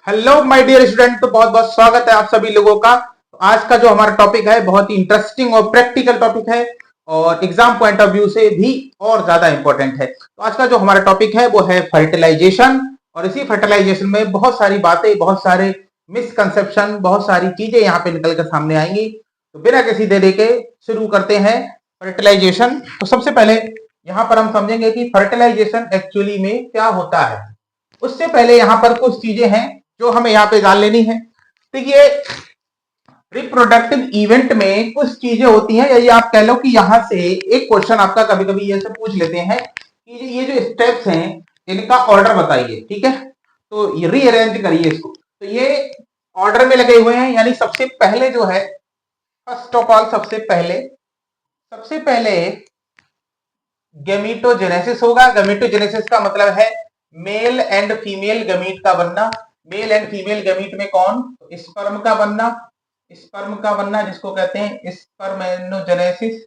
Hello my dear student, तो बहुत बहुत स्वागत है आप सभी लोगों का। तो आज का जो हमारा टॉपिक है बहुत ही इंटरेस्टिंग और प्रैक्टिकल टॉपिक है और एग्जाम पॉइंट ऑफ व्यू से भी और ज्यादा इंपॉर्टेंट है। तो आज का जो हमारा टॉपिक है वो है फर्टिलाइजेशन। और इसी फर्टिलाइजेशन में बहुत सारी बातें, बहुत सारे मिसकंसेप्शन, बहुत सारी चीजें यहाँ पे निकल कर सामने आएंगी। तो बिना किसी देरी के शुरू करते हैं फर्टिलाइजेशन। तो सबसे पहले यहाँ पर हम समझेंगे कि फर्टिलाइजेशन एक्चुअली में क्या होता है। उससे पहले यहाँ पर कुछ चीजें हैं जो हमें यहाँ पे जान लेनी है। तो ये रिप्रोडक्टिव इवेंट में कुछ चीजें होती हैं, या ये आप कह लो कि यहाँ से एक क्वेश्चन आपका कभी कभी ये से पूछ लेते हैं कि ये जो स्टेप्स हैं इनका ऑर्डर बताइए। ठीक है, तो ये रीअरेंज करिए इसको। तो ये ऑर्डर में लगे हुए हैं, यानी सबसे पहले जो है, फर्स्ट ऑफ ऑल सबसे पहले गेमीटोजेनेसिस होगा। गेमीटोजेनेसिस का मतलब है मेल एंड फीमेल गमीट का बनना। मेल एंड फीमेल गमीट में कौन? स्पर्म का बनना। स्पर्म का बनना जिसको कहते हैं स्पर्मेनोजेनेसिस।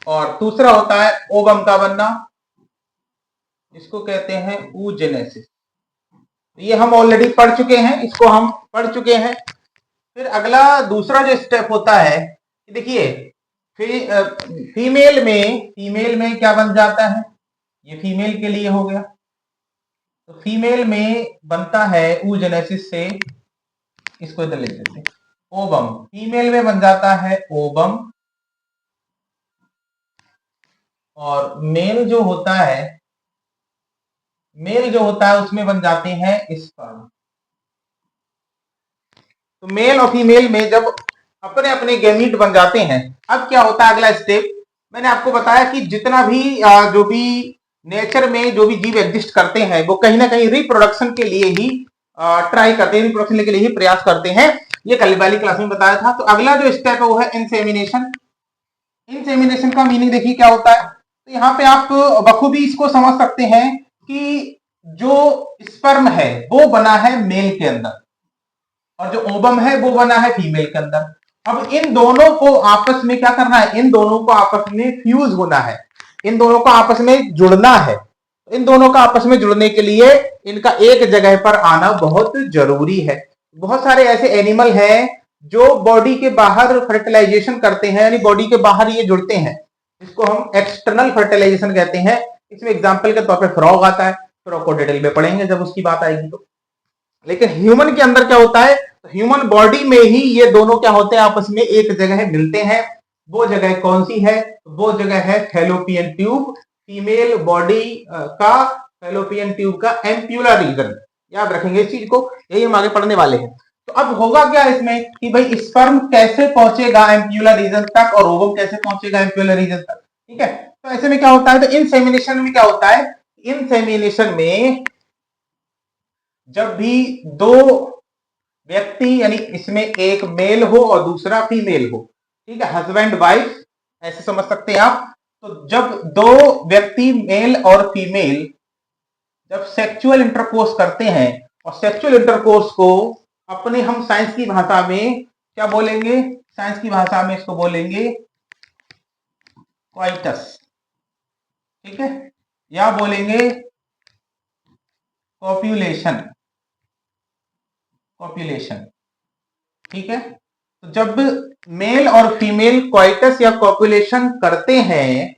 और दूसरा होता है ओवम का बनना, इसको कहते हैं ऊजेनेसिस। ये हम ऑलरेडी पढ़ चुके हैं, इसको हम पढ़ चुके हैं। फिर अगला दूसरा जो स्टेप होता है, देखिए फीमेल में क्या बन जाता है, ये फीमेल के लिए हो गया। तो फीमेल में बनता है ऊजेनेसिस से, इसको इधर लिख देते हैं ओवम। फीमेल में बन जाता है ओवम, और मेल जो होता है उसमें बन जाते हैं स्पर्म। तो मेल और फीमेल में जब अपने अपने गैमीट बन जाते हैं, अब क्या होता है अगला स्टेप। मैंने आपको बताया कि जितना भी जो भी नेचर में जो भी जीव एग्जिस्ट करते हैं वो कहीं ना कहीं रिप्रोडक्शन के लिए ही ट्राई करते हैं, रिप्रोडक्शन के लिए ही प्रयास करते हैं। ये कल वाली क्लास में बताया था। तो अगला जो स्टेप है वो है इंसेमिनेशन। इंसेमिनेशन का मीनिंग देखिए क्या होता है। तो यहाँ पे आप बखूबी इसको समझ सकते हैं कि जो स्पर्म है वो बना है मेल के अंदर, और जो ओबम है वो बना है फीमेल के अंदर। अब इन दोनों को आपस में क्या करना है, इन दोनों को आपस में फ्यूज होना है, इन दोनों को आपस में जुड़ना है। इन दोनों का आपस में जुड़ने के लिए इनका एक जगह पर आना बहुत जरूरी है। बहुत सारे ऐसे एनिमल हैं जो बॉडी के बाहर फर्टिलाइजेशन करते हैं, यानी बॉडी के बाहर ये जुड़ते हैं, इसको हम एक्सटर्नल फर्टिलाइजेशन कहते हैं। इसमें एग्जाम्पल के तौर पर फ्रॉग आता है, फ्रॉग को डिटेल में पढ़ेंगे जब उसकी बात आएगी तो। लेकिन ह्यूमन के अंदर क्या होता है, ह्यूमन बॉडी में ही ये दोनों क्या होते हैं, आपस में एक जगह मिलते हैं। वो जगह कौन सी है? वो जगह है फैलोपियन ट्यूब। फीमेल बॉडी का फैलोपियन ट्यूब का एम्प्यूलर रीजन, याद रखेंगे इस चीज को, यही हम आगे पढ़ने वाले हैं। तो अब होगा क्या इसमें कि भाई स्पर्म कैसे पहुंचेगा एम्प्यूलर रीजन तक और ओवम कैसे पहुंचेगा एम्प्यूलर रीजन तक। ठीक है, तो ऐसे में क्या होता है, तो इनसेमिनेशन में क्या होता है, इनसेमिनेशन में जब भी दो व्यक्ति, यानी इसमें एक मेल हो और दूसरा फीमेल हो, ठीक है, हस्बैंड वाइफ ऐसे समझ सकते हैं आप। तो जब दो व्यक्ति मेल और फीमेल जब सेक्सुअल इंटरकोर्स करते हैं, और सेक्सुअल इंटरकोर्स को अपने हम साइंस की भाषा में क्या बोलेंगे, साइंस की भाषा में इसको बोलेंगे क्वाइटस, ठीक है, या बोलेंगे कॉप्यूलेशन। कॉप्यूलेशन, ठीक है। तो जब मेल और फीमेल क्वाइटस या कॉपुलेशन करते हैं,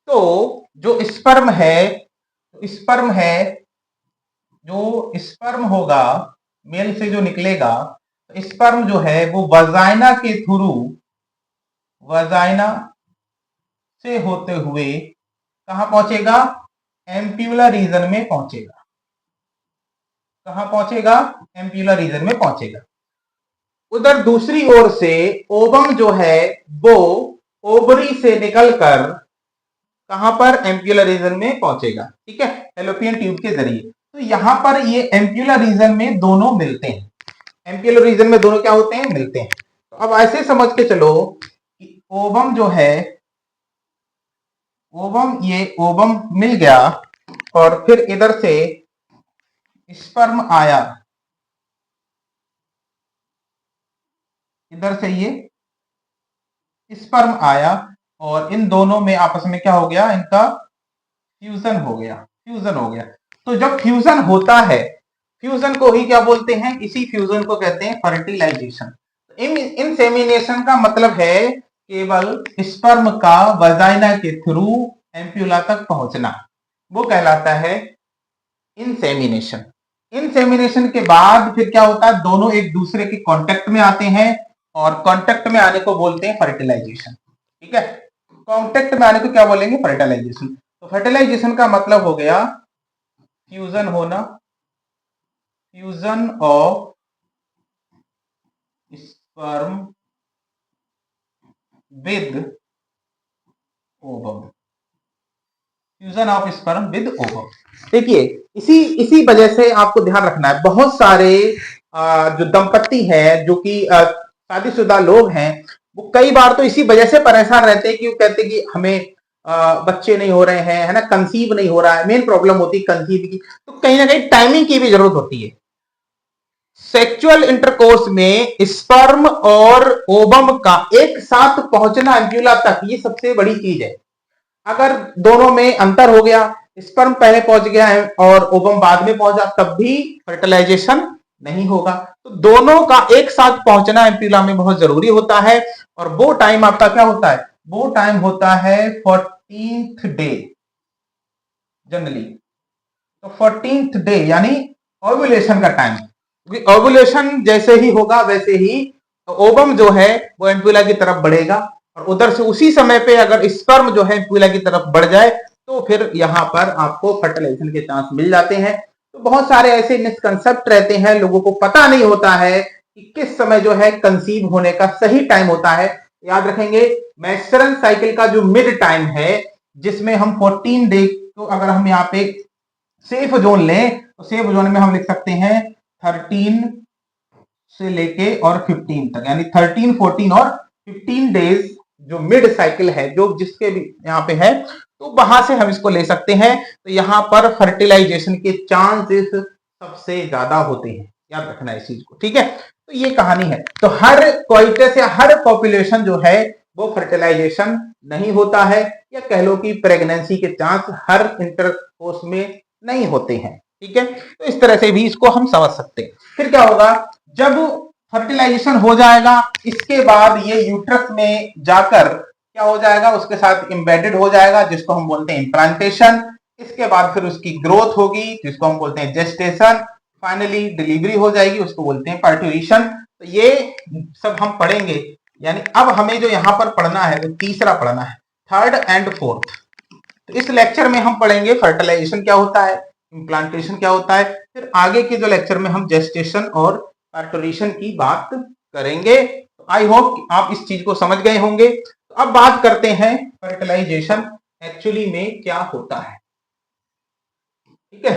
तो जो स्पर्म है जो स्पर्म होगा मेल से जो निकलेगा, स्पर्म जो है वो वजाइना के थ्रू, वजाइना से होते हुए कहां पहुंचेगा, एम्प्यूलर रीजन में पहुंचेगा। कहां पहुंचेगा, एम्प्यूलर रीजन में पहुंचेगा। उधर दूसरी ओर से ओवम जो है वो ओवरी से निकलकर कहां पर, एम्प्यूलर रीजन में पहुंचेगा। ठीक है, फैलोपियन ट्यूब के जरिए। तो यहां पर ये एम्प्यूलर रीजन में दोनों मिलते हैं, एम्प्यूलर रीजन में दोनों क्या होते हैं, मिलते हैं। तो अब ऐसे समझ के चलो कि ओवम जो है, ये ओवम मिल गया, और फिर इधर से स्पर्म आया, इधर से ये स्पर्म आया और इन दोनों में आपस में क्या हो गया, इनका फ्यूजन हो गया, फ्यूजन हो गया। तो जब फ्यूजन होता है, फ्यूजन को ही क्या बोलते हैं, इसी फ्यूजन को कहते हैं फर्टिलाइजेशन। इंसेमिनेशन का मतलब है केवल स्पर्म का वजाइना के थ्रू एम्प्यूला तक पहुंचना, वो कहलाता है इंसेमिनेशन। इंसेमिनेशन के बाद फिर क्या होता है, दोनों एक दूसरे के कांटेक्ट में आते हैं और कांटेक्ट में आने को बोलते हैं फर्टिलाइजेशन। ठीक है, कांटेक्ट में आने को क्या बोलेंगे, फर्टिलाइजेशन। तो फर्टिलाइजेशन का मतलब हो गया फ्यूजन होना, fusion of sperm with ovum, fusion of sperm with ovum. देखिए, इसी इसी वजह से आपको ध्यान रखना है, बहुत सारे जो दंपत्ति है, जो कि शादीशुदा लोग हैं, वो कई बार तो इसी वजह से परेशान रहते हैं कि वो कहते हैं कि हमें बच्चे नहीं हो रहे हैं, है ना, कंसीव नहीं हो रहा है। मेन प्रॉब्लम होती है कंसीव की, तो कहीं ना कहीं टाइमिंग की भी जरूरत होती है। सेक्सुअल इंटरकोर्स में स्पर्म और ओवम का एक साथ पहुंचना एम्प्यूला तक, ये सबसे बड़ी चीज है। अगर दोनों में अंतर हो गया, स्पर्म पहले पहुंच गया है और ओवम बाद में पहुंचा, तब भी फर्टिलाइजेशन नहीं होगा। तो दोनों का एक साथ पहुंचना एम्प्यूला में बहुत जरूरी होता है। और वो टाइम आपका क्या होता है, वो टाइम होता है 14th डे जनरली। तो 14th डे यानी ओव्यूलेशन का टाइम, क्योंकि ओव्यूलेशन जैसे ही होगा वैसे ही ओवम जो है वो एम्प्यूला की तरफ बढ़ेगा, और उधर से उसी समय पे अगर स्पर्म जो है एम्प्यूला की तरफ बढ़ जाए तो फिर यहां पर आपको फर्टिलाइजेशन के चांस मिल जाते हैं। तो बहुत सारे ऐसे मिसकंसेप्ट रहते हैं, लोगों को पता नहीं होता है कि किस समय जो है कंसीव होने का सही टाइम होता है। याद रखेंगे, मेंस्ट्रुअल साइकिल का जो मिड टाइम है, जिसमें हम 14 डे को अगर हम यहाँ पे सेफ जोन लें, तो सेफ जोन में हम लिख सकते हैं 13 से लेके और 15 तक, यानी 13, 14 और 15 डेज जो मिड साइकिल है, जो जिसके भी यहाँ पे है, तो वहां से हम इसको ले सकते हैं। तो यहाँ पर फर्टिलाइजेशन के चांसेस सबसे ज्यादा होते हैं, याद रखना इस चीज को। ठीक है, तो ये कहानी है। तो हर कोइटस या हर पॉपुलेशन जो है वो फर्टिलाइजेशन नहीं होता है, या कह लो कि प्रेगनेंसी के चांस हर इंटरकोर्स में नहीं होते हैं। ठीक है, तो इस तरह से भी इसको हम समझ सकते हैं। फिर क्या होगा, जब फर्टिलाइजेशन हो जाएगा, इसके बाद ये यूट्रस में जाकर क्या हो जाएगा, उसके साथ एम्बेडेड हो जाएगा, जिसको हम बोलते हैं इम्प्लांटेशन। इसके बाद फिर उसकी ग्रोथ होगी, जिसको हम बोलते हैं जेस्टेशन। फाइनली डिलीवरी हो जाएगी, उसको बोलते हैं पार्टुरेशन। तो ये सब हम पढ़ेंगे, यानी अब हमें जो यहाँ पर पढ़ना है वो तीसरा पढ़ना है, थर्ड एंड फोर्थ। तो इस लेक्चर में हम पढ़ेंगे फर्टिलाइजेशन क्या होता है, इम्प्लांटेशन क्या होता है, फिर आगे के जो लेक्चर में हम जेस्टेशन और पार्टुरेशन की बात करेंगे। तो आई होप आप इस चीज को समझ गए होंगे। तो अब बात करते हैं फर्टिलाइजेशन एक्चुअली में क्या होता है। ठीक है,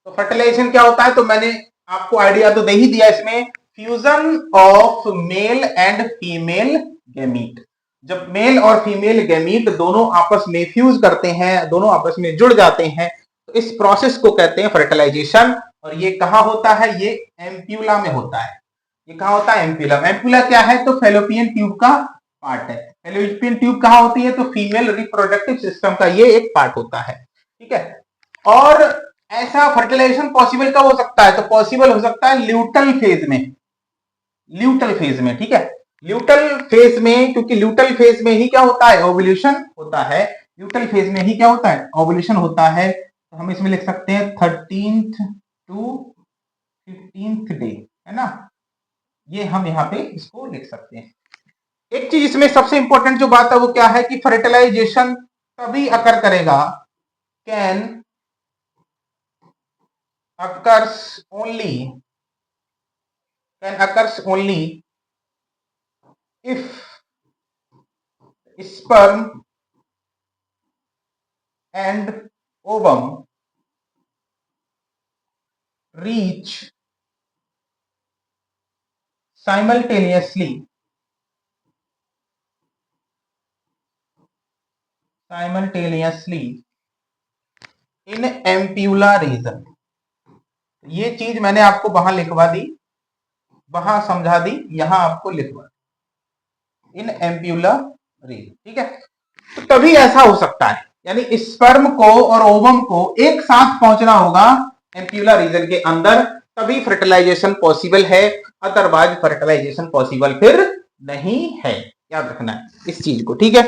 तो फर्टिलाइजेशन क्या होता है, तो मैंने आपको आइडिया तो दे ही दिया इसमें, fusion of male and female gamete. जब मेल और फीमेल गैमीट दोनों आपस में फ्यूज करते हैं, दोनों आपस में जुड़ जाते हैं, तो इस प्रोसेस को कहते हैं फर्टिलाइजेशन। और ये कहाँ होता है, ये एम्प्यूला में होता है। ये कहाँ होता है, एम्प्यूला। एम्प्यूला क्या है, तो फेलोपियन ट्यूब का पार्ट है। फेलोपियन ट्यूब कहाँ होती है, तो फीमेल रिप्रोडक्टिव सिस्टम का ये एक पार्ट होता है। ठीक है, और ऐसा फर्टिलाइजेशन पॉसिबल कब हो सकता है, तो पॉसिबल हो सकता है ल्यूटल फेज में, ल्यूटल फेज में। ठीक है, ल्यूटल फेज में, क्योंकि ल्यूटल फेज में ही क्या होता है, ओव्यूलेशन होता है। ल्यूटल फेज में ही क्या होता है, ओव्यूलेशन होता है। तो हम इसमें लिख सकते हैं 13th to 15th डे, है ना, ये हम यहाँ पे इसको लिख सकते हैं। एक चीज इसमें सबसे इंपॉर्टेंट जो बात है वो क्या है, कि फर्टिलाइजेशन तभी अकर करेगा, can occurs only can occurs only if sperm and ovum reach simultaneously in ampulla region। ये चीज मैंने आपको वहां लिखवा दी, वहां समझा दी, यहां आपको लिखवा इन एम्प्यूला रीजन, ठीक है। तो तभी ऐसा हो सकता है, यानी स्पर्म को और ओवम को एक साथ पहुंचना होगा एम्प्यूला रीजन के अंदर, तभी फर्टिलाइजेशन पॉसिबल है, अदरवाइज फर्टिलाइजेशन पॉसिबल फिर नहीं है। याद रखना है इस चीज को, ठीक है।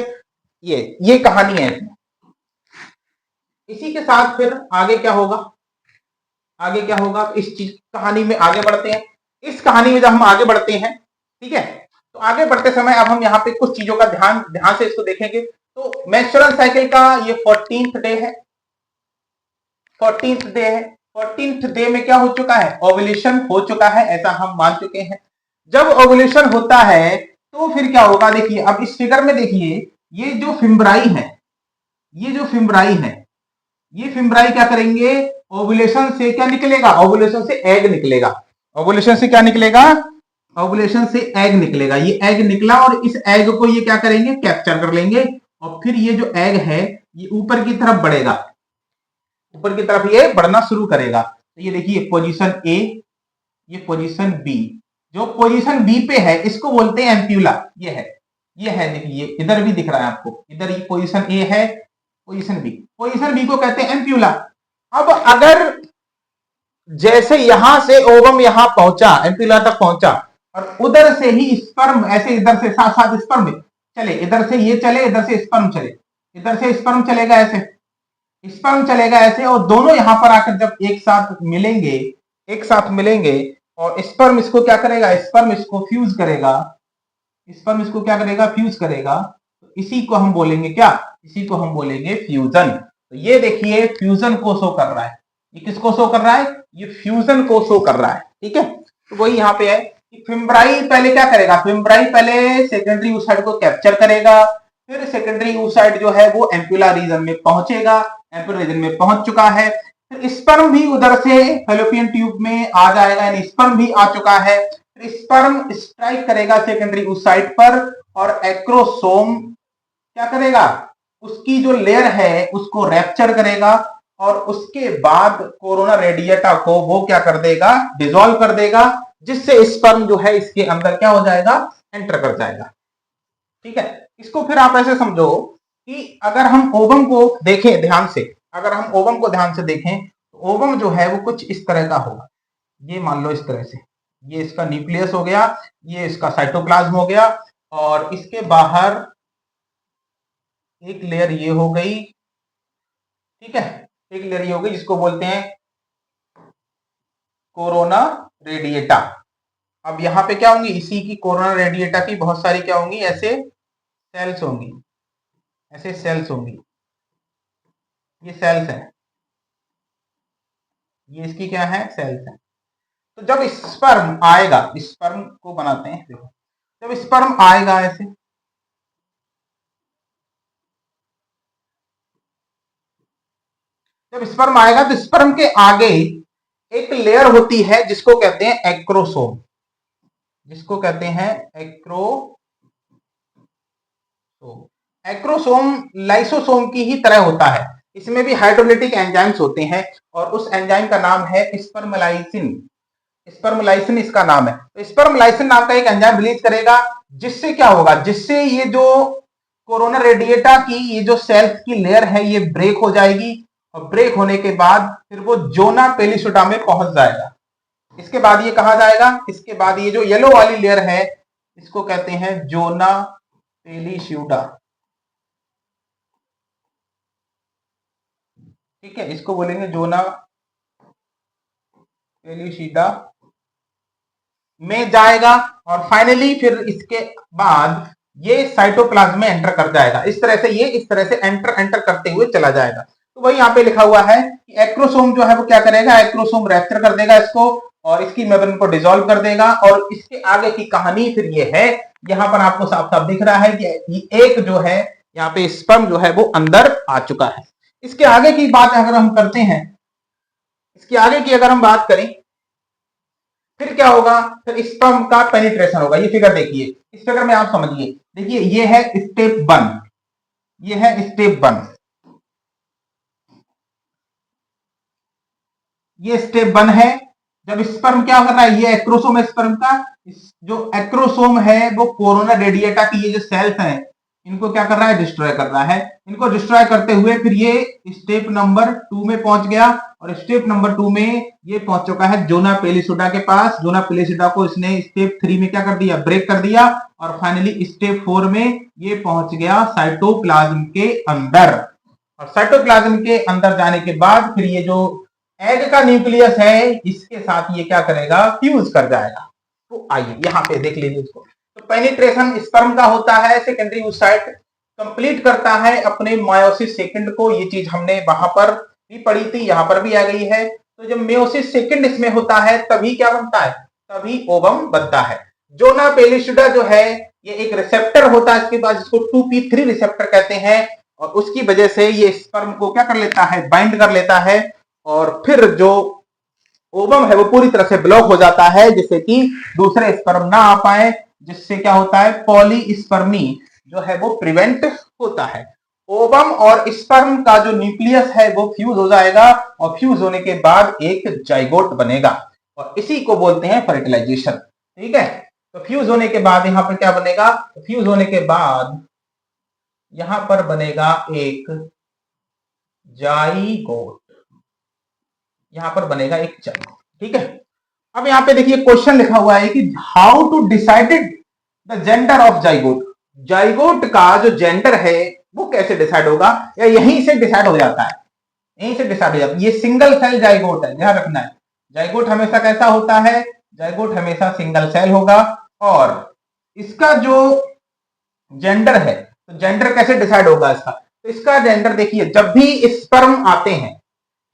ये कहानी है। इसी के साथ फिर आगे क्या होगा, आगे क्या होगा, इस चीज कहानी में आगे बढ़ते हैं। इस कहानी में जब हम आगे बढ़ते हैं, ठीक है, तो आगे बढ़ते समय अब हम यहाँ पे कुछ चीजों का ध्यान ध्यान से इसको देखेंगे। तो मेंस्ट्रुअल साइकिल का ये 14th डे है, 14th डे है। 14th डे में क्या हो चुका है, ओव्यूलेशन हो चुका है, ऐसा हम मान चुके हैं। जब ओव्यूलेशन होता है तो फिर क्या होगा, देखिए अब इस फिगर में देखिए, ये जो फिम्ब्राई है, ये जो फिम्ब्राई है, ये फिम्ब्राई क्या करेंगे, ओव्यूलेशन से क्या निकलेगा, ओव्यूलेशन से एग निकलेगा। ओव्यूलेशन से क्या निकलेगा, ओव्यूलेशन से एग निकलेगा। ये एग निकला और इस एग को ये क्या करेंगे, कैप्चर कर लेंगे, और फिर ये जो एग है ये ऊपर की तरफ बढ़ेगा, ऊपर की तरफ ये बढ़ना शुरू करेगा। तो ये देखिए पोजीशन ए, ये पोजीशन बी, जो पोजीशन बी पे है इसको बोलते हैं एम्प्यूला। ये है, ये है, देखिए इधर भी दिख रहा है आपको, इधर ये पोजीशन ए है, पोजीशन बी, पोजीशन बी को कहते हैं एम्प्यूला। अब अगर जैसे यहां से ओवम यहां पहुंचा, एम्प्यूला तक पहुंचा, और उधर से ही स्पर्म ऐसे इधर से साथ साथ स्पर्म चले, इधर से ये चले, इधर से स्पर्म चले, इधर से स्पर्म चलेगा ऐसे, स्पर्म चलेगा ऐसे, और दोनों यहां पर आकर जब एक साथ मिलेंगे, एक साथ मिलेंगे, और स्पर्म इसको क्या करेगा, स्पर्म इसको फ्यूज करेगा, स्पर्म इसको क्या करेगा, फ्यूज करेगा। तो इसी को हम बोलेंगे क्या, इसी को हम बोलेंगे फ्यूजन। तो ये देखिए फ्यूजन को शो कर रहा है, ये किसको शो कर रहा है, ये फ्यूजन को शो कर रहा है, ठीक है। तो वही यहाँ पे है कि फिम्ब्राई पहले क्या करेगा, फिम्ब्राई पहले सेकेंडरी oocyte को कैप्चर करेगा, फिर सेकेंडरी oocyte जो है वो एम्प्यूला रीजन में पहुंचेगा, एम्प्यूला रीजन में पहुंच चुका है, फिर स्पर्म भी उधर से फैलोपियन ट्यूब में आ जाएगा, यानी स्पर्म भी आ चुका है, फिर स्पर्म स्ट्राइक करेगा सेकेंडरी oocyte पर, और एक्रोसोम क्या करेगा, उसकी जो लेयर है उसको रैप्चर करेगा, और उसके बाद कोरोना रेडिएटा को वो क्या कर देगा, डिसॉल्व कर देगा, जिससे स्पर्म जो है इसके अंदर क्या हो जाएगा, एंटर कर जाएगा, ठीक है। इसको फिर आप ऐसे समझो कि अगर हम ओवम को देखें ध्यान से, अगर हम ओवम को ध्यान से देखें तो ओवम जो है वो कुछ इस तरह का होगा, ये मान लो इस तरह से, ये इसका न्यूक्लियस हो गया, ये इसका साइटोप्लाज्म हो गया, और इसके बाहर एक लेयर ये हो गई, ठीक है, एक लेयर ये हो गई जिसको बोलते हैं कोरोना रेडिएटा। अब यहाँ पे क्या होंगी, इसी की कोरोना रेडिएटा की बहुत सारी क्या होंगी, ऐसे सेल्स होंगी, ऐसे सेल्स होंगी, ये सेल्स हैं, ये इसकी क्या है, सेल्स हैं। तो जब स्पर्म आएगा, स्पर्म को बनाते हैं, देखो जब स्पर्म आएगा ऐसे, जब स्पर्म आएगा तो स्पर्म के आगे एक लेयर होती है जिसको कहते हैं एक्रोसोम, जिसको कहते हैं एक्रोसोम। एक्रोसोम लाइसोसोम की ही तरह होता है, इसमें भी हाइड्रोलिटिक एंजाइम्स होते हैं, और उस एंजाइम का नाम है स्पर्मलाइसिन, स्पर्मलाइसिन इसका नाम है। तो स्पर्मलाइसिन नाम का एक एंजाइम रिलीज करेगा, जिससे क्या होगा, जिससे ये जो कोरोना रेडिएटा की ये जो सेल्स की लेयर है ये ब्रेक हो जाएगी, और ब्रेक होने के बाद फिर वो जोना पेलिसुटा में पहुंच जाएगा। इसके बाद ये कहा जाएगा, इसके बाद ये जो येलो वाली लेयर है इसको कहते हैं जोना पेलिस्यूडा, ठीक है, इसको बोलेंगे जोना पेलिसीडा में जाएगा, और फाइनली फिर इसके बाद ये साइटोप्लाज्म में एंटर कर जाएगा। इस तरह से ये इस तरह से एंटर करते हुए चला जाएगा। तो वही यहाँ पे लिखा हुआ है कि एक्रोसोम जो है वो क्या करेगा, एक्रोसोम रैप्चर कर देगा इसको, और इसकी मेम्ब्रेन को डिसॉल्व कर देगा, और इसके आगे की कहानी फिर ये है, यहाँ पर आपको साफ साफ दिख रहा है कि एक जो है यहाँ पे स्पर्म जो है वो अंदर आ चुका है। इसके आगे की बात अगर हम करते हैं, इसके आगे की अगर हम बात करें, फिर क्या होगा, फिर स्पर्म का पेनिट्रेशन होगा। ये फिगर देखिए, इस फिगर में आप समझिए, देखिए ये है स्टेप 1, ये है स्टेप 1, ये स्टेप 1 है। जब स्पर्म क्या कर रहा है, ये एक्रोसोम है स्पर्म का, जो एक्रोसोम है वो कोरोना रेडिएटा की ये जो सेल्स हैं इनको क्या कर रहा है, डिस्ट्रॉय कर रहा है। इनको डिस्ट्रॉय करते हुए फिर ये स्टेप नंबर 2 में पहुंच गया, और स्टेप नंबर 2 में ये पहुंच चुका है जोना पेलिसुडा के पास। जोना पेलिसुडा को इसने स्टेप 3 में क्या कर दिया, ब्रेक कर दिया, और फाइनली स्टेप 4 में ये पहुंच गया साइटोप्लाज्म के अंदर। और साइटोप्लाज्म के अंदर जाने के बाद फिर ये जो एग का न्यूक्लियस है इसके साथ ये क्या करेगा, फ्यूज कर जाएगा। तो आइए यहाँ पे देख लीजिए इसको। तो पेनिट्रेशन स्पर्म का होता है, सेकेंडरी oocyte कंप्लीट करता है अपने मायोसिस सेकंड को। ये चीज हमने वहां पर भी पढ़ी थी, यहाँ पर भी आ गई है। तो जब मेयोसिस सेकंड इसमें होता है तभी क्या बनता है, तभी ओवम बनता है। जोना पेलिसुडा जो है ये एक रिसेप्टर होता है इसके पास, जिसको 2p3 रिसेप्टर कहते हैं, और उसकी वजह से ये स्पर्म को क्या कर लेता है, बाइंड कर लेता है, और फिर जो ओवम है वो पूरी तरह से ब्लॉक हो जाता है, जिससे कि दूसरे स्पर्म ना आ पाए, जिससे क्या होता है, पॉलीस्पर्मी जो है वो प्रिवेंट होता है। ओवम और स्पर्म का जो न्यूक्लियस है वो फ्यूज हो जाएगा, और फ्यूज होने के बाद एक जाइगोट बनेगा, और इसी को बोलते हैं फर्टिलाइजेशन। ठीक है, तो फ्यूज होने के बाद यहां पर क्या बनेगा, फ्यूज होने के बाद यहां पर बनेगा एक जाइगोट, यहां पर बनेगा एक जाइगोट। ठीक है, अब यहां पे देखिए क्वेश्चन लिखा हुआ है कि how to decided the gender of zygote. Zygote का जो जेंडर है वो कैसे डिसाइड होगा, या यहीं से डिसाइड हो जाता है, यहीं से डिसाइड हो जाता है। ये सिंगल सेल जाइगोट है, ध्यान रखना है। जाइगोट हमेशा कैसा होता है, जाइगोट हमेशा सिंगल सेल होगा, और इसका जो जेंडर है, तो जेंडर कैसे डिसाइड होगा इसका, तो इसका जेंडर देखिए, जब भी स्पर्म आते हैं,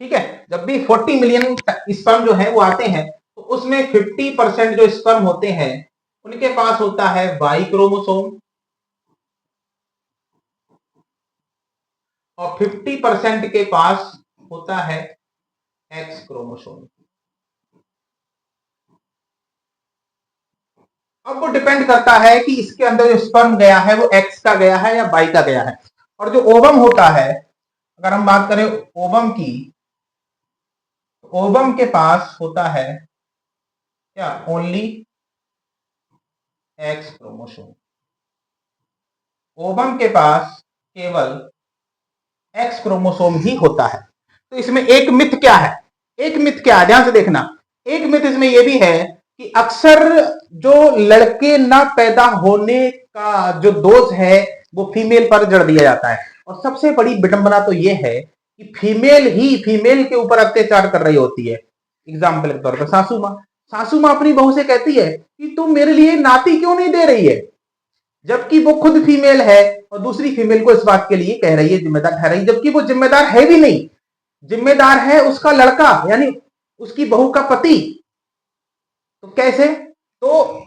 ठीक है, जब भी 40 मिलियन स्पर्म जो है वो आते हैं, तो उसमें 50% जो स्पर्म होते हैं उनके पास होता है वाई क्रोमोसोम, और 50% के पास होता है एक्स क्रोमोसोम। अब वो डिपेंड करता है कि इसके अंदर जो स्पर्म गया है वो एक्स का गया है या वाई का गया है। और जो ओवम होता है, अगर हम बात करें ओवम की, ओवम के पास होता है क्या, ओनली एक्स क्रोमोसोम। ओवम के पास केवल एक्स क्रोमोसोम ही होता है। तो इसमें एक मिथ क्या है, एक मिथ क्या है, ध्यान से देखना। एक मिथ इसमें यह भी है कि अक्सर जो लड़के ना पैदा होने का जो दोष है वो फीमेल पर जड़ दिया जाता है। और सबसे बड़ी विडंबना तो यह है कि फीमेल ही फीमेल के ऊपर अत्याचार कर रही होती है। एग्जाम्पल के तौर पर सासू माँ अपनी बहू से कहती है कि तुम मेरे लिए नाती क्यों नहीं दे रही है, जबकि वो खुद फीमेल है और दूसरी फीमेल को इस बात के लिए कह रही है, जिम्मेदार ठहराई, जबकि वो जिम्मेदार है भी नहीं। जिम्मेदार है उसका लड़का, यानी उसकी बहू का पति। तो कैसे, तो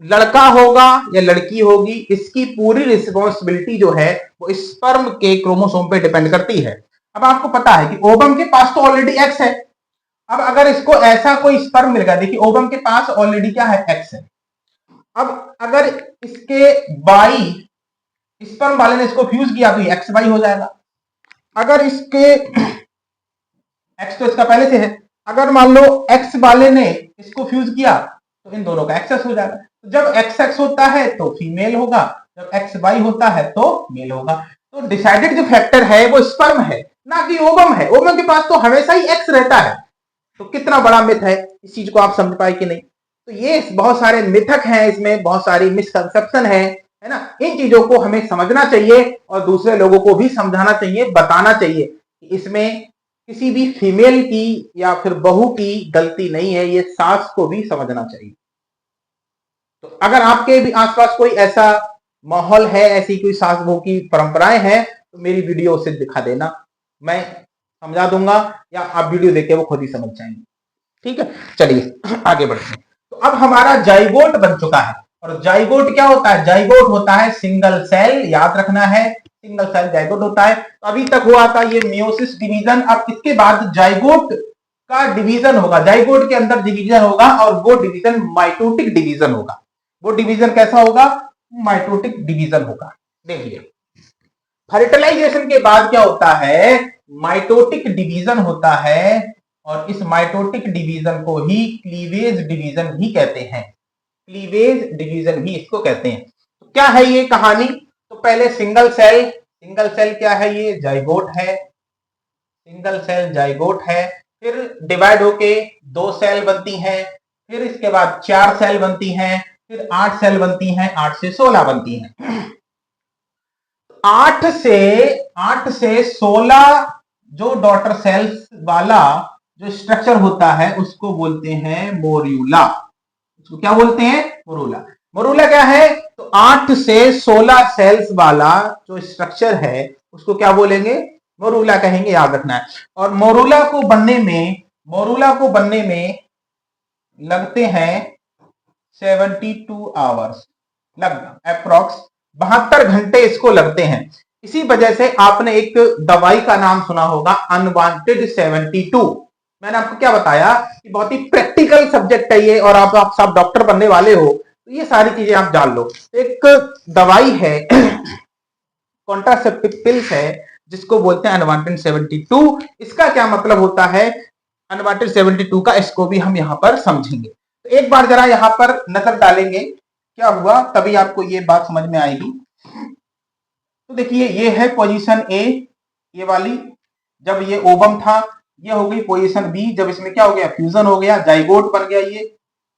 लड़का होगा या लड़की होगी, इसकी पूरी रिस्पॉन्सिबिलिटी जो है वो स्पर्म के क्रोमोसोम पे डिपेंड करती है। अब आपको पता है कि ओवम के पास तो ऑलरेडी एक्स है। अब अगर इसको ऐसा कोई स्पर्म मिल गया, देखिए ओवम के पास ऑलरेडी क्या है, एक्स है। अब अगर इसके वाई स्पर्म वाले ने इसको फ्यूज किया तो ये एक्स वाई हो जाएगा। अगर इसके एक्स तो इसका पहले से है, अगर मान लो एक्स वाले ने इसको फ्यूज किया तो इन दोनों का एक्सेस हो जाएगा। तो जब एक्स एक्स होता है तो फीमेल होगा, जब एक्स वाई होता है तो मेल होगा। तो डिसाइडेड जो फैक्टर है वो स्पर्म है, ना कि ओवम है। ओवम के पास तो हमेशा ही एक्स रहता है। तो कितना बड़ा मिथ है, इस चीज को आप समझ पाए कि नहीं। तो ये बहुत सारे मिथक हैं, इसमें बहुत सारी मिसकंसेप्शन है ना। इन चीजों को हमें समझना चाहिए और दूसरे लोगों को भी समझाना चाहिए, बताना चाहिए कि इसमें किसी भी फीमेल की या फिर बहू की गलती नहीं है, ये सास को भी समझना चाहिए। तो अगर आपके भी आसपास कोई ऐसा माहौल है, ऐसी कोई सास बहू की परंपराएं हैं, तो मेरी वीडियो उसे दिखा देना, मैं समझा दूंगा, या आप वीडियो देख के वो खुद ही समझ जाएंगे। ठीक है, चलिए आगे बढ़ते हैं। तो अब हमारा जाइगोट बन चुका है। और जाइगोट क्या होता है, जाइगोट होता है सिंगल सेल, याद रखना है, सिंगल सेल जाइगोट होता है। तो अभी तक हुआ था ये मियोसिस डिवीजन। अब इसके बाद जाइगोट का डिवीजन होगा, जाइगोट के अंदर डिवीजन होगा, और वो डिवीजन माइटोटिक डिवीजन होगा। वो डिवीजन कैसा होगा, माइटोटिक डिवीजन होगा। देखिए फर्टिलाइजेशन के बाद क्या होता है, माइटोटिक डिवीजन होता है। और इस माइटोटिक डिवीजन को ही क्लीवेज डिवीजन ही कहते हैं। क्लीवेज डिवीजन ही इसको कहते हैं। तो क्या है ये कहानी? तो पहले सिंगल सेल क्या है? ये जाइगोट है, सिंगल सेल जाइगोट है। फिर डिवाइड होके 2 सेल बनती हैं, फिर इसके बाद 4 सेल बनती हैं, फिर 8 सेल बनती हैं, 8 से 16 बनती हैं। 8 से 16 जो डॉटर सेल्स वाला जो स्ट्रक्चर होता है उसको बोलते हैं मोरूला। उसको क्या बोलते हैं? मोरूला। मोरूला क्या है? तो 8 से 16 सेल्स वाला जो स्ट्रक्चर है उसको क्या बोलेंगे? मोरूला कहेंगे, याद रखना है। और मोरूला को बनने में लगते हैं 72 आवर्स, लगभग अप्रोक्स 72 घंटे इसको लगते हैं। इसी वजह से आपने एक दवाई का नाम सुना होगा, अनवांटेड 72। मैंने आपको क्या बताया कि बहुत ही प्रैक्टिकल सब्जेक्ट है ये, और आप सब डॉक्टर बनने वाले हो तो ये सारी चीजें आप जान लो। एक दवाई है कॉन्ट्रासेप्टिव पिल्स है जिसको बोलते हैं अनवांटेड 72। इसका क्या मतलब होता है अनवांटेड 72 का, इसको भी हम यहां पर समझेंगे। तो एक बार जरा यहां पर नजर डालेंगे क्या हुआ, तभी आपको ये बात समझ में आएगी। तो देखिए ये है पोजीशन ए, ये वाली, जब ये ओवम था। ये हो गई पोजीशन बी, जब इसमें क्या हो गया? फ्यूजन हो गया, जाइगोट बन गया, ये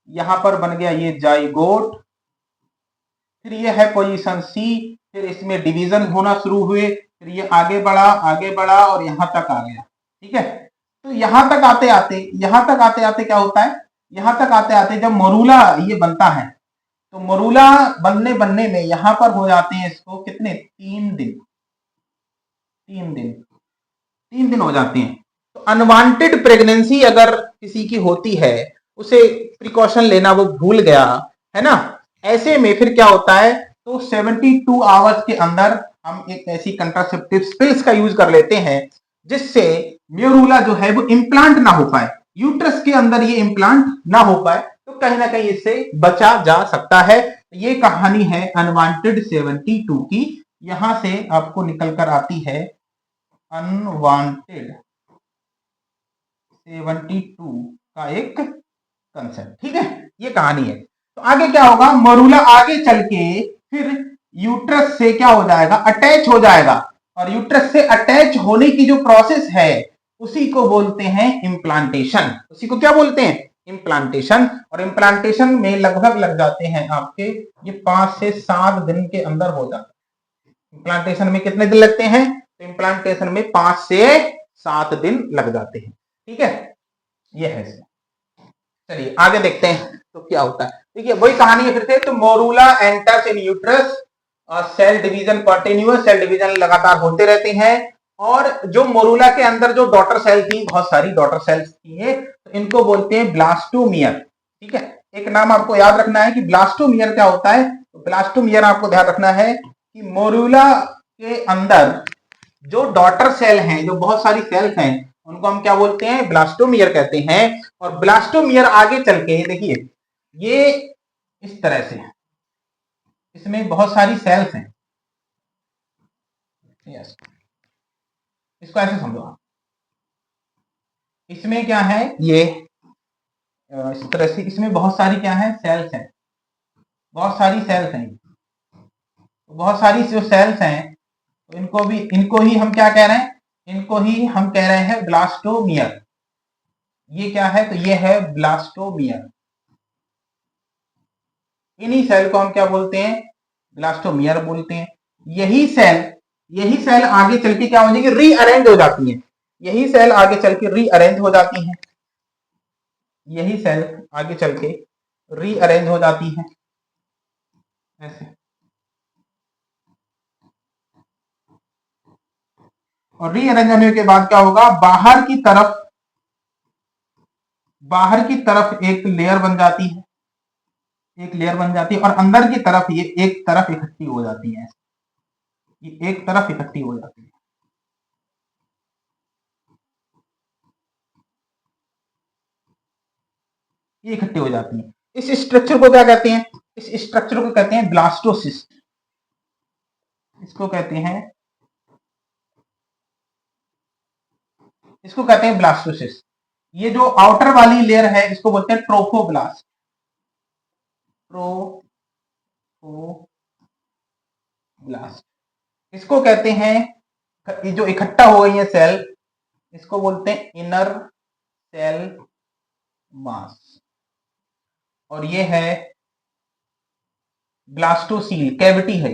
यहां पर बन गया ये जाइगोट। फिर ये है पोजीशन सी, फिर इसमें डिवीजन होना शुरू हुए, फिर ये आगे बढ़ा और यहां तक आ गया। ठीक है, तो यहां तक आते आते क्या होता है? यहां तक आते आते जब मोरूला ये बनता है तो मोरूला बनने में यहां पर हो जाते हैं इसको कितने? 3 दिन। 3 दिन हो जाते हैं। तो अनवांटेड प्रेगनेंसी अगर किसी की होती है, उसे प्रिकॉशन लेना वो भूल गया है ना, ऐसे में फिर क्या होता है? तो 72 आवर्स के अंदर हम एक ऐसी कंट्रासेप्टिव पिल्स का यूज कर लेते हैं जिससे म्यूरूला जो है वो इम्प्लांट ना हो पाए, यूट्रस के अंदर ये इम्प्लांट ना हो पाए, तो कहीं ना कहीं इससे बचा जा सकता है। ये कहानी है अनवांटेड 72 की। यहां से आपको निकल कर आती है अनवांटेड 72 का एक कंसेप्ट। ठीक है, ये कहानी है। तो आगे क्या होगा? मोरूला आगे चल के फिर यूट्रस से क्या हो जाएगा? अटैच हो जाएगा, और यूट्रस से अटैच होने की जो प्रोसेस है उसी को बोलते हैं इम्प्लांटेशन। उसी को क्या बोलते हैं? इम्प्लांटेशन। और इम्प्लांटेशन में लगभग लग जाते हैं आपके ये 5 से 7 दिन के अंदर हो जाता है। इम्प्लांटेशन में कितने दिन लगते हैं? तो इम्प्लांटेशन में 5 से 7 दिन लग जाते हैं। ठीक है, ये है। चलिए आगे देखते हैं तो क्या होता है। देखिए वही कहानी है फिर से। तो morula enters in uterus, cell division continuous, cell division लगातार होते रहते हैं। और जो मोरूला के अंदर जो डॉटर सेल थी, बहुत सारी डॉटर सेल्स थी है, तो इनको बोलते हैं ब्लास्टोमियर। ठीक है, एक नाम आपको याद रखना है कि ब्लास्टोमियर क्या होता है। तो ब्लास्टोमियर आपको ध्यान रखना है कि मोरूला के अंदर जो डॉटर सेल हैं, जो बहुत सारी सेल्स हैं, उनको हम क्या बोलते हैं? ब्लास्टोमियर कहते हैं। और ब्लास्टोमियर आगे चल के देखिए ये इस तरह से, इसमें बहुत सारी सेल्स हैं। यस, इसको ऐसे समझो आप। इसमें क्या है? ये इस तरह से इसमें बहुत सारी क्या है? सेल्स हैं, बहुत सारी सेल्स हैं। बहुत सारी जो सेल्स हैं तो इनको ही हम क्या कह रहे हैं? इनको ही हम कह रहे हैं ब्लास्टोमियर। ये क्या है? तो ये है ब्लास्टोमियर। इन्हीं सेल को हम क्या बोलते हैं? ब्लास्टोमियर बोलते हैं। यही सेल आगे चल के क्या हो जाएगी? रीअरेंज हो जाती है। यही सेल आगे चल के रीअरेंज हो जाती है। यही सेल आगे चल के रीअरेंज हो जाती है ऐसे। और रीअरेंज होने के बाद क्या होगा? बाहर की तरफ एक लेयर बन जाती है, और अंदर की तरफ ये एक तरफ इकट्ठी हो जाती है। ये एक तरफ इकट्ठी हो जाती है। ये इकट्ठी हो जाती है। इस स्ट्रक्चर को क्या कहते हैं? इस स्ट्रक्चर को कहते हैं ब्लास्टोसिस्ट। इसको कहते हैं ब्लास्टोसिस्ट। ये जो आउटर वाली लेयर है इसको बोलते हैं ट्रोफोब्लास्ट। ट्रोफोब्लास्ट इसको कहते हैं, ये जो इकट्ठा हो गई है सेल, इसको बोलते हैं इनर सेल मास। और ये है ब्लास्टोसील, कैविटी है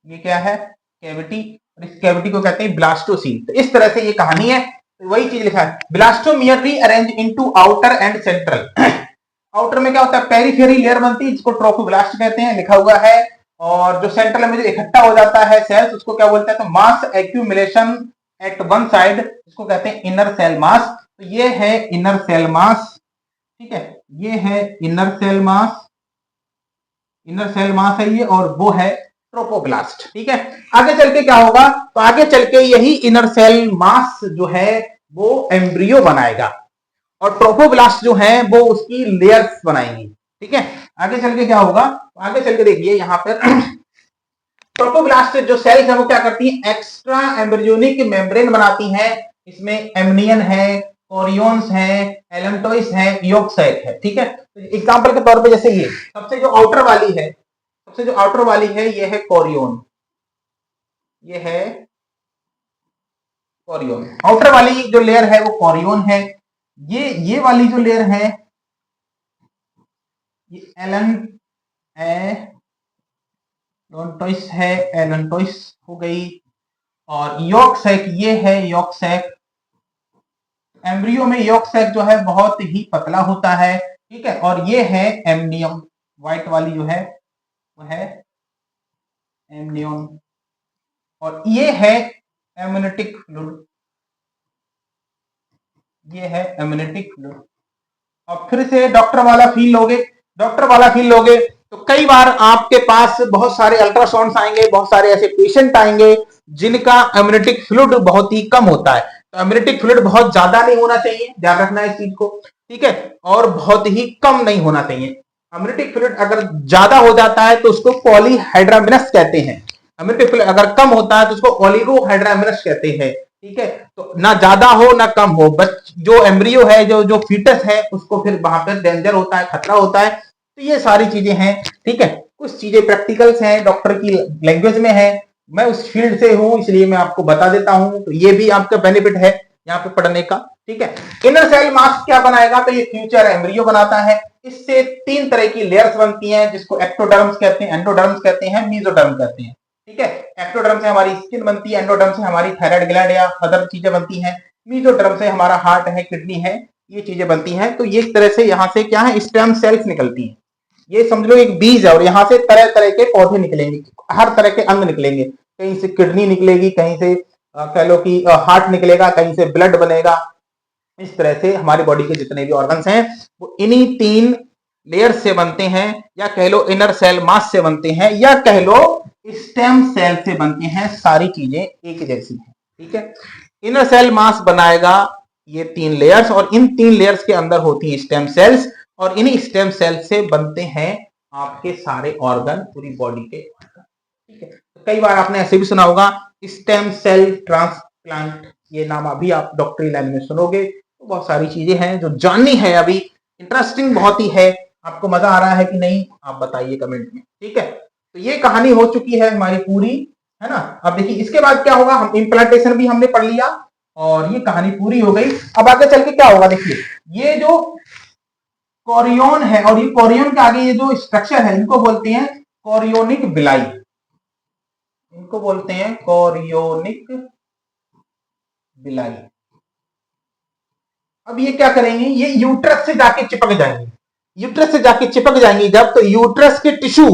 ये क्या है? कैविटी। और इस कैविटी को कहते हैं ब्लास्टोसील। तो इस तरह से ये कहानी है। तो वही चीज लिखा है, blastomere rearrange into outer and central. Outer में क्या होता है? पेरिफेरी लेयर बनती है जिसको ट्रोफोब्लास्ट कहते हैं, लिखा हुआ है। और जो सेंट्रल में जो इकट्ठा हो जाता है सेल्स, उसको क्या बोलते हैं? तो मास एक्यूमुलेशन एट वन साइड, इसको कहते हैं इनर सेल मास। तो ये है इनर सेल मास, ठीक है, ये है inner cell mass, inner cell mass है ये, और वो है ट्रोपोब्लास्ट, ठीक है। आगे चल के क्या होगा? तो आगे चल के यही इनर सेल मास जो है वो एम्ब्रियो बनाएगा, और ट्रोपोब्लास्ट जो है वो उसकी लेयर्स बनाएंगी, ठीक है। आगे चल के क्या होगा? तो आगे चल के देखिए यहां पर ट्रोपोब्लास्ट जो सेल्स है वो क्या करती है? एक्स्ट्रा एम्ब्रियोनिक मेम्ब्रेन बनाती हैं। इसमें एमनियन है, कोरियोन्स है, एलम्टोइस है, यॉक सैक है, ठीक है। एग्जांपल के तौर पे जैसे ये सबसे जो आउटर वाली है, सबसे जो आउटर वाली है ये है कोरियोन, ये है कोरियोन। आउटर वाली जो लेयर है वो कोरियोन है। ये वाली जो लेयर है ये एलन्टोइस है, एलन्टोइस हो गई। और यॉक सैक ये है यॉक सैक। एम्ब्रियो में यॉक सैक जो है बहुत ही पतला होता है, ठीक है। और ये है एमनियम, व्हाइट वाली जो है वो है एमनियम। और ये है एमनियोटिक फ्लूइड, ये है एमनियोटिक फ्लूइड। और फिर से डॉक्टर वाला फील लोगे, डॉक्टर वाला फील लोगे तो कई बार आपके पास बहुत सारे अल्ट्रासाउंड्स आएंगे, बहुत सारे ऐसे पेशेंट आएंगे जिनका एमनियोटिक फ्लूइड बहुत ही कम होता है। तो एमनियोटिक फ्लूइड बहुत ज्यादा नहीं होना चाहिए, ध्यान रखना है इस चीज को, ठीक है। और बहुत ही कम नहीं होना चाहिए। एमनियोटिक फ्लूइड अगर ज्यादा हो जाता है तो उसको पॉलीहाइड्रामिनस कहते हैं। एमनियोटिक फ्लूइड अगर कम होता है तो उसको ओलिगोहाइड्रामिनस कहते हैं, ठीक है। तो ना ज्यादा हो ना कम हो, बस जो एम्ब्रियो है, जो जो फीटस है, उसको फिर वहां पर डेंजर होता है, खतरा होता है। तो ये सारी चीजें हैं, ठीक है। कुछ चीजें प्रैक्टिकल्स हैं, डॉक्टर की लैंग्वेज में है, मैं उस फील्ड से हूं इसलिए मैं आपको बता देता हूं। तो ये भी आपका बेनिफिट है यहाँ पे पढ़ने का, ठीक है। इनर सेल मास क्या बनाएगा? तो ये फ्यूचर एम्ब्रियो बनाता है। इससे 3 तरह की लेयर्स बनती हैं जिसको एक्टोडर्म्स कहते हैं, एंडोडर्म्स कहते हैं, मेसोडर्म कहते हैं, ठीक है। एक्टोडर्म से हमारी स्किन बनती है, एंडोडर्म से हमारी थायराइड ग्लैंड या अदर चीजें बनती हैं, मेसोडर्म से हमारा हार्ट है, किडनी है, ये चीजें बनती हैं। तो ये तरह से यहाँ से क्या है? स्टेम सेल्स निकलती हैं। ये समझ लो एक बीज है और यहाँ से तरह तरह के पौधे निकलेंगे, हर तरह के अंग निकलेंगे। कहीं से किडनी निकलेगी, कहीं से कह लो कि हार्ट निकलेगा, कहीं से ब्लड बनेगा। इस तरह से हमारी बॉडी के जितने भी ऑर्गन्स हैं वो इन्हीं 3 लेयर से बनते हैं, या कह लो इनर सेल मास से बनते हैं, या कह लो स्टेम सेल से बनते हैं। सारी चीजें एक जैसी हैं, ठीक है। इनर सेल मास बनाएगा ये 3 लेयर्स, और इन 3 लेयर्स के अंदर होती हैं स्टेम सेल्स, और इन्हीं स्टेम सेल से बनते हैं आपके सारे ऑर्गन, पूरी बॉडी के ऑर्गन, ठीक है। तो कई बार आपने ऐसे भी सुना होगा स्टेम सेल ट्रांसप्लांट, ये नाम अभी आप डॉक्टरी लाइन में सुनोगे। तो बहुत सारी चीजें हैं जो जाननी है, अभी इंटरेस्टिंग बहुत ही है। आपको मजा आ रहा है कि नहीं, आप बताइए कमेंट में, ठीक है। तो ये कहानी हो चुकी है हमारी पूरी, है ना। अब देखिए इसके बाद क्या होगा, हम इम्प्लांटेशन भी हमने पढ़ लिया और ये कहानी पूरी हो गई। अब आगे चल के क्या होगा, देखिए ये जो कोरियोन है और ये कोरियोन के आगे ये जो स्ट्रक्चर है इनको बोलते हैं कोरियोनिक बिलाई, इनको बोलते हैं कोरियोनिक बिलाई। अब ये क्या करेंगे, ये यूट्रस से जाके चिपक जाएंगे, यूट्रस से जाके चिपक जाएंगी जब, तो यूट्रस के टिश्यू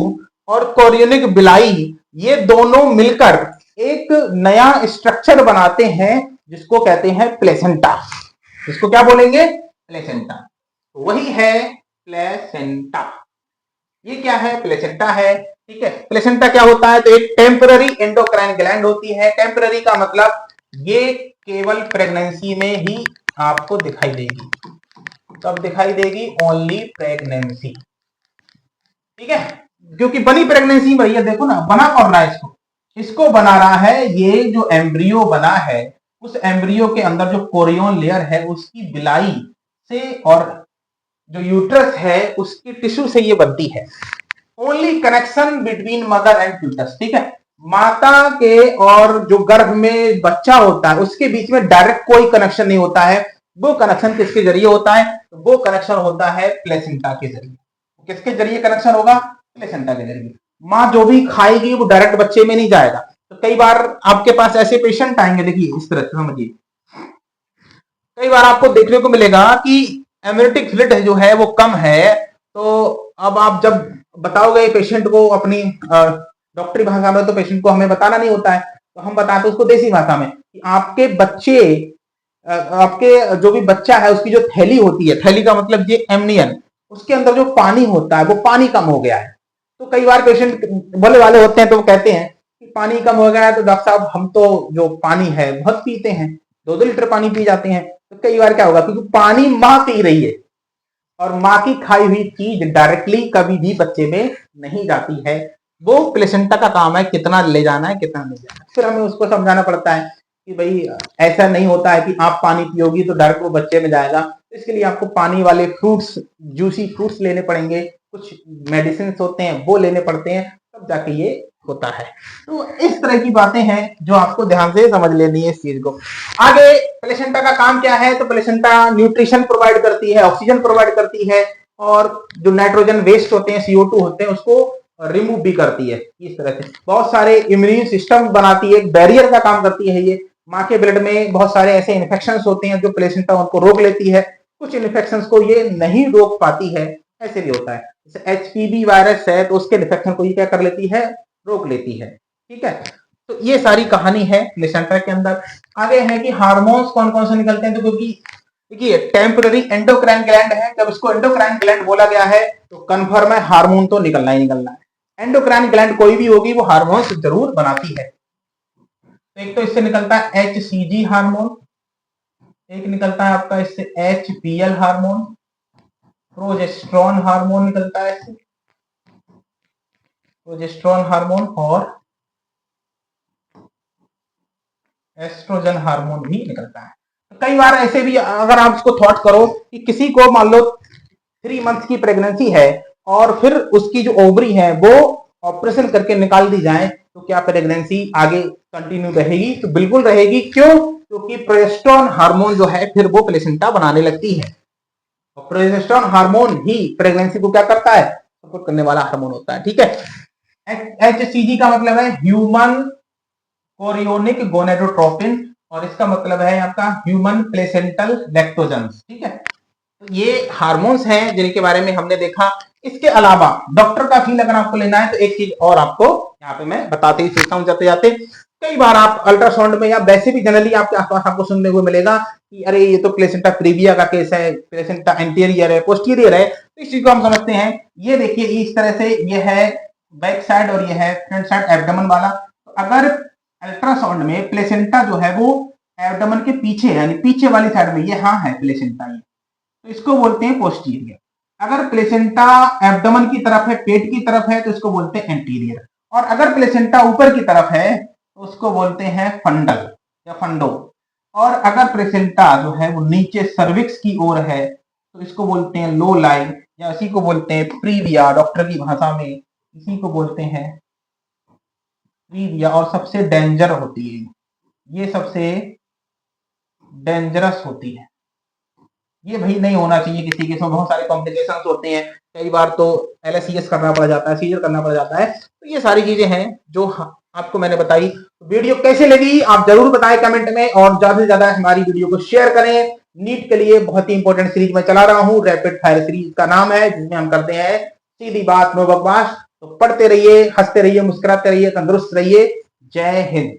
और कोरियोनिक बिलाई ये दोनों मिलकर एक नया स्ट्रक्चर बनाते हैं जिसको कहते हैं प्लेसेंटा। इसको क्या बोलेंगे? प्लेसेंटा। वही है प्लेसेंटा। ये क्या है? प्लेसेंटा है, ठीक है। प्लेसेंटा क्या होता है? तो एक टेम्पररी एंडोक्राइन ग्लैंड होती है। टेम्पररी का मतलब ये केवल प्रेगनेंसी में ही आपको दिखाई देगी। कब दिखाई देगी? ओनली प्रेगनेंसी, ठीक है। क्योंकि बनी प्रेगनेंसी भैया, देखो ना बना कौन रहा है इसको, इसको बना रहा है ये जो एम्ब्रियो बना है उस एम्ब्रियो के अंदर जो कोरियन लेयर है उसकी बिलाई से और जो यूट्रस है उसकी टिश्यू से ये बनती है। Only connection between mother and foetus, ठीक है, माता के और जो गर्भ में बच्चा होता है उसके बीच में डायरेक्ट कोई कनेक्शन नहीं होता है। वो कनेक्शन किसके जरिए होता है? तो वो कनेक्शन होता है प्लेसेंटा के जरिए। किसके जरिए कनेक्शन होगा? प्लेसेंटा के जरिए। माँ जो भी खाएगी वो डायरेक्ट बच्चे में नहीं जाएगा। तो कई बार आपके पास ऐसे पेशेंट आएंगे, देखिए इस तरह से समझिए, कई बार आपको देखने को मिलेगा कि एमनियोटिक फ्लूइड जो है वो कम है। तो अब आप जब बताओगे पेशेंट को अपनी डॉक्टरी भाषा में, तो पेशेंट को हमें बताना नहीं होता है, तो हम बताते हैं उसको देसी भाषा में कि आपके बच्चे, आपके जो भी बच्चा है उसकी जो थैली होती है, थैली का मतलब ये एमनियन, उसके अंदर जो पानी होता है वो पानी कम हो गया है। तो कई बार पेशेंट बोले वाले होते हैं तो वो कहते हैं कि पानी कम हो गया है तो डॉक्टर साहब हम तो जो पानी है बहुत पीते हैं, 2-2 लीटर पानी पी जाते हैं। तो कई बार क्या होगा, क्योंकि पानी माँ पी रही है और माँ की खाई हुई चीज डायरेक्टली कभी भी बच्चे में नहीं जाती है। वो प्लेसेंटा का काम है कितना ले जाना है कितना नहीं जाना है। फिर हमें उसको समझाना पड़ता है कि भाई ऐसा नहीं होता है कि आप पानी पियोगी तो डायरेक्ट वो बच्चे में जाएगा। इसके लिए आपको पानी वाले फ्रूट्स, जूसी फ्रूट्स लेने पड़ेंगे, कुछ मेडिसिन होते हैं वो लेने पड़ते हैं, तब जाके ये होता है। तो इस तरह की बातें हैं जो आपको ध्यान से समझ लेनी है इस चीज को। आगे प्लेसेंटा का काम क्या है? तो प्लेसेंटा न्यूट्रिशन प्रोवाइड करती है, ऑक्सीजन प्रोवाइड करती है, और जो नाइट्रोजन वेस्ट होते हैं, CO2 होते हैं, उसको रिमूव भी करती है। इस तरह से बहुत सारे इम्यून सिस्टम बनाती है, बैरियर का काम करती है ये। माँ के ब्लड में बहुत सारे ऐसे इन्फेक्शन होते हैं जो प्लेसेंटा उनको रोक लेती है, कुछ इन्फेक्शन को ये नहीं रोक पाती है, ऐसे भी होता है। जैसे HPV वायरस है तो उसके इन्फेक्शन को ये क्या कर लेती है? रोक लेती है, ठीक है। तो ये सारी कहानी है प्लेसेंटा के अंदर। आगे है कि हार्मोन्स कौन कौन से निकलते हैं। तो क्योंकि देखिए टेम्पररी एंडोक्राइन ग्लैंड है, जब इसको एंडोक्राइन ग्लैंड बोला गया है तो कंफर्म है हार्मोन तो निकलना ही निकलना है। एंडोक्राइन ग्लैंड कोई भी होगी वो हार्मोन्स जरूर बनाती है। तो एक तो इससे निकलता है HCG हार्मोन, एक निकलता है आपका इससे HPL हार्मोन, प्रोजेस्टेरोन हार्मोन निकलता है इससे, प्रोजेस्टेरोन हार्मोन, और एस्ट्रोजन हार्मोन भी निकलता है। तो कई बार ऐसे भी अगर आप इसको थॉट करो कि किसी को मान लो 3 मंथ की प्रेगनेंसी है और फिर उसकी जो ओवरी है वो ऑपरेशन करके निकाल दी जाए, तो क्या प्रेगनेंसी आगे कंटिन्यू रहेगी? तो बिल्कुल रहेगी। क्यों? क्योंकि प्रोजेस्टेरोन हार्मोन जो है फिर वो प्लेसेंटा बनाने लगती है, और प्रोजेस्टेरोन हार्मोन ही प्रेगनेंसी को क्या करता है? सपोर्ट करने वाला हार्मोन होता है, ठीक है। HCG का मतलब है ह्यूमन कोरियोनिक गोनेडोट्रोपिन, और इसका मतलब है आपका ह्यूमन प्लेसेंटल लैक्टोजेंस, ठीक है। तो ये हार्मोन्स हैं जिनके बारे में हमने देखा। इसके अलावा डॉक्टर का फील अगर आपको लेना है तो एक चीज और आपको यहाँ पे मैं बताते ही चलता हूँ जाते जाते। कई बार आप अल्ट्रासाउंड में या वैसे भी जनरली आपके आसपास आपको सुनने को मिलेगा कि अरे ये तो प्लेसेंटा प्रीविया का केस है, प्लेसेंटा एंटीरियर है, पोस्टीरियर है। तो इस चीज को हम समझते हैं। ये देखिए इस तरह से ये है बैक साइड और ये है फ्रंट साइड एब्डोमेन वाला। तो अगर अल्ट्रासाउंड में प्लेसेंटा जो है वो एब्डोमेन के पीछे यानी पीछे वाली साइड में, ये हाँ है प्लेसेंटा, ये तो इसको बोलते हैं पोस्टीरियर। अगर प्लेसेंटा एब्डोमेन की तरफ है, पेट की तरफ है, तो इसको बोलते हैं एंटीरियर। और अगर प्लेसेंटा ऊपर की तरफ है तो उसको बोलते हैं फंडल या फंडो। और अगर प्लेसेंटा जो है वो नीचे सर्विक्स की ओर है तो इसको बोलते हैं लो लाइन, या इसी को बोलते हैं प्रीविया डॉक्टर की भाषा में, इसी को बोलते हैं प्रीविया। और सबसे डेंजर होती है, ये सबसे डेंजरस होती है। ये भाई नहीं होना चाहिए किसी के, इसमें बहुत सारे कॉम्प्लिकेशंस होते हैं, कई बार तो LSCS करना पड़ जाता है, सीजर करना पड़ जाता है। तो ये सारी चीजें हैं जो आपको मैंने बताई। वीडियो कैसे लगी आप जरूर बताएं कमेंट में, और ज्यादा से ज्यादा हमारी वीडियो को शेयर करें। नीट के लिए बहुत ही इंपॉर्टेंट सीरीज में चला रहा हूँ, रैपिड फायर सीरीज का नाम है, जिसमें हम करते हैं सीधी बात नो बकवास। तो पढ़ते रहिए, हंसते रहिए, मुस्कुराते रहिए, तंदुरुस्त रहिए। जय हिंद।